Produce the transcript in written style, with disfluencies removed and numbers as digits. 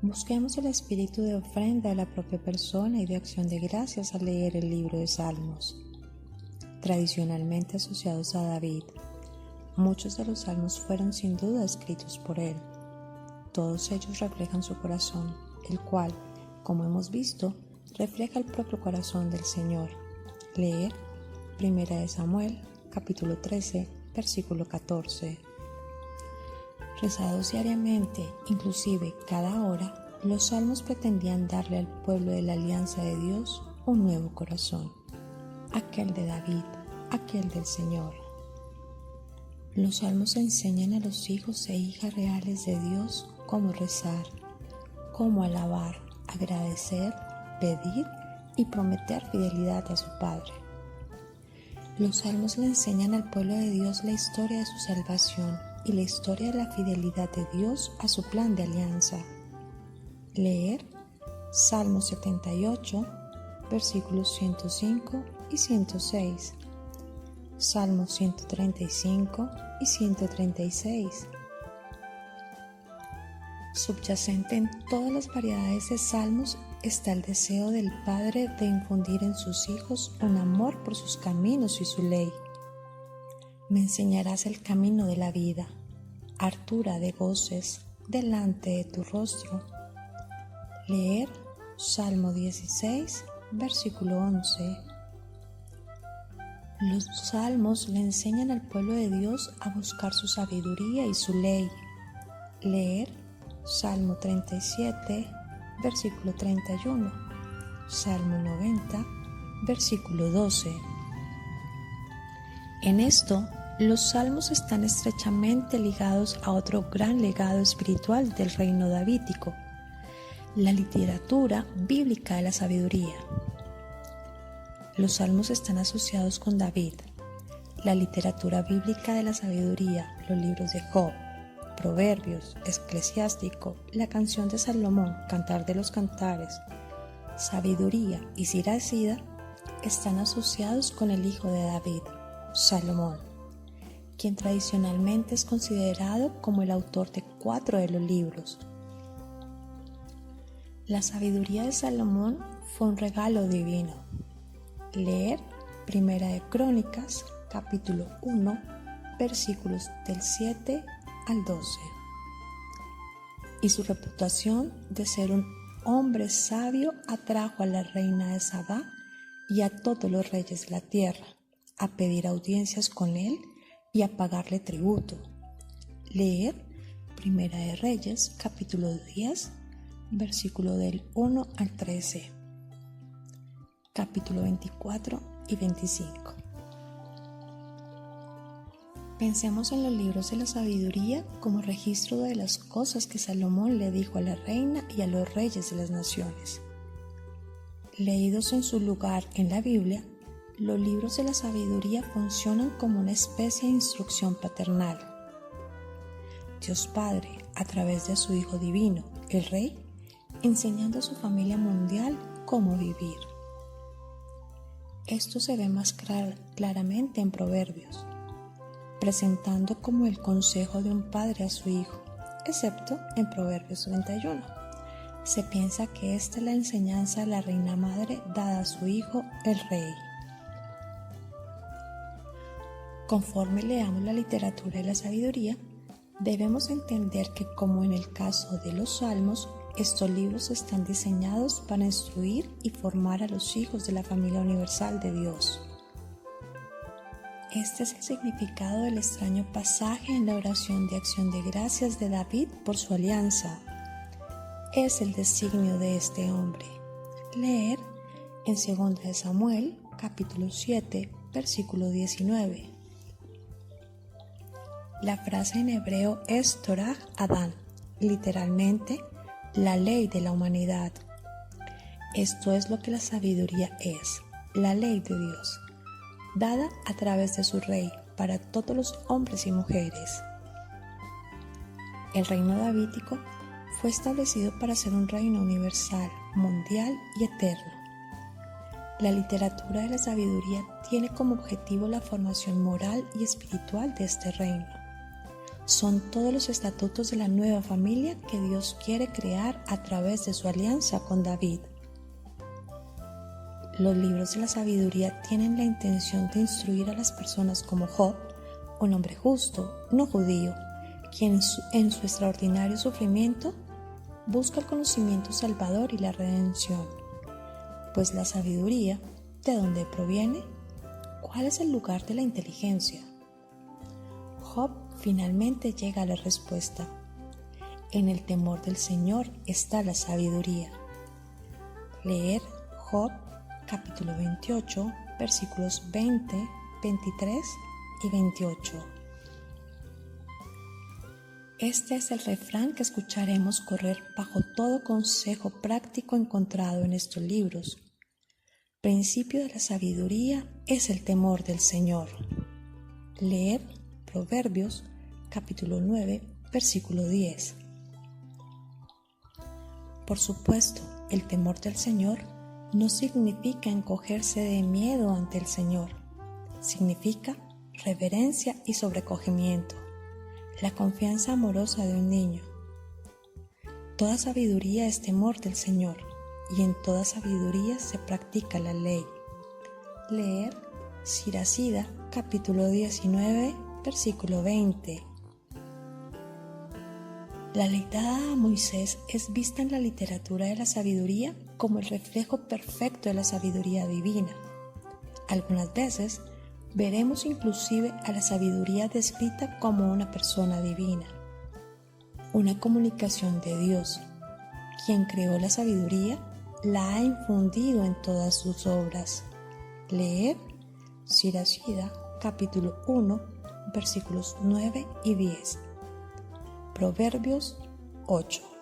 Busquemos el espíritu de ofrenda de la propia persona y de acción de gracias al leer el libro de Salmos. Tradicionalmente asociados a David, muchos de los salmos fueron sin duda escritos por él. Todos ellos reflejan su corazón, el cual, como hemos visto, refleja el propio corazón del Señor. Leer 1 Samuel, capítulo 13, versículo 14. Rezados diariamente, inclusive cada hora, los salmos pretendían darle al pueblo de la alianza de Dios un nuevo corazón, aquel de David, aquel del Señor. Los salmos enseñan a los hijos e hijas reales de Dios cómo rezar, cómo alabar, agradecer, pedir y prometer fidelidad a su Padre. Los salmos le enseñan al pueblo de Dios la historia de su salvación y la historia de la fidelidad de Dios a su plan de alianza. Leer Salmo 78, versículos 105 y 106, Salmo 135 y 136. Subyacente en todas las variedades de salmos está el deseo del Padre de infundir en sus hijos un amor por sus caminos y su ley. Me enseñarás el camino de la vida, hartura de goces delante de tu rostro. Leer Salmo 16, versículo 11. Los salmos le enseñan al pueblo de Dios a buscar su sabiduría y su ley. Leer Salmo 37, versículo 31. Salmo 90, versículo 12. En esto, los salmos están estrechamente ligados a otro gran legado espiritual del reino davídico, la literatura bíblica de la sabiduría. Los salmos están asociados con David, la literatura bíblica de la sabiduría, los libros de Job, Proverbios, Eclesiástico, la canción de Salomón, Cantar de los Cantares, Sabiduría y Siracida están asociados con el hijo de David, Salomón, quien tradicionalmente es considerado como el autor de 4 de los libros. La sabiduría de Salomón fue un regalo divino. Leer Primera de Crónicas, capítulo 1, versículos del 7 al 12. Y su reputación de ser un hombre sabio atrajo a la reina de Sabá y a todos los reyes de la tierra a pedir audiencias con él y a pagarle tributo. Leer Primera de Reyes, capítulo 10, versículo del 1 al 13, capítulo 24 y 25. Pensemos en los libros de la sabiduría como registro de las cosas que Salomón le dijo a la reina y a los reyes de las naciones. Leídos en su lugar en la Biblia, los libros de la sabiduría funcionan como una especie de instrucción paternal. Dios Padre, a través de su Hijo Divino, el Rey, enseñando a su familia mundial cómo vivir. Esto se ve más claramente en Proverbios, presentando como el consejo de un padre a su hijo, excepto en Proverbios 31. Se piensa que esta es la enseñanza de la reina madre dada a su hijo, el rey. Conforme leamos la literatura de la sabiduría, debemos entender que, como en el caso de los salmos, estos libros están diseñados para instruir y formar a los hijos de la familia universal de Dios. Este es el significado del extraño pasaje en la oración de acción de gracias de David por su alianza. Es el designio de este hombre. Leer en 2 Samuel, capítulo 7, versículo 19. La frase en hebreo es Torah Adán, literalmente, la ley de la humanidad. Esto es lo que la sabiduría es, la ley de Dios, dada a través de su Rey para todos los hombres y mujeres. El reino davídico fue establecido para ser un reino universal, mundial y eterno. La literatura de la sabiduría tiene como objetivo la formación moral y espiritual de este reino. Son todos los estatutos de la nueva familia que Dios quiere crear a través de su alianza con David. Los libros de la sabiduría tienen la intención de instruir a las personas como Job, un hombre justo, no judío, quien en su extraordinario sufrimiento busca el conocimiento salvador y la redención. Pues la sabiduría, ¿de dónde proviene? ¿Cuál es el lugar de la inteligencia? Job finalmente llega a la respuesta. En el temor del Señor está la sabiduría. Leer Job capítulo 28, versículos 20, 23 y 28. Este es el refrán que escucharemos correr bajo todo consejo práctico encontrado en estos libros. Principio de la sabiduría es el temor del Señor. Leer Proverbios capítulo 9, versículo 10. Por supuesto, el temor del Señor no significa encogerse de miedo ante el Señor. Significa reverencia y sobrecogimiento, la confianza amorosa de un niño. Toda sabiduría es temor del Señor, y en toda sabiduría se practica la ley. Leer Siracida capítulo 19, versículo 20. La ley dada a Moisés es vista en la literatura de la sabiduría como el reflejo perfecto de la sabiduría divina. Algunas veces veremos inclusive a la sabiduría descrita como una persona divina, una comunicación de Dios. Quien creó la sabiduría la ha infundido en todas sus obras. Leer Siracida capítulo 1, versículos 9 y 10. Proverbios 8.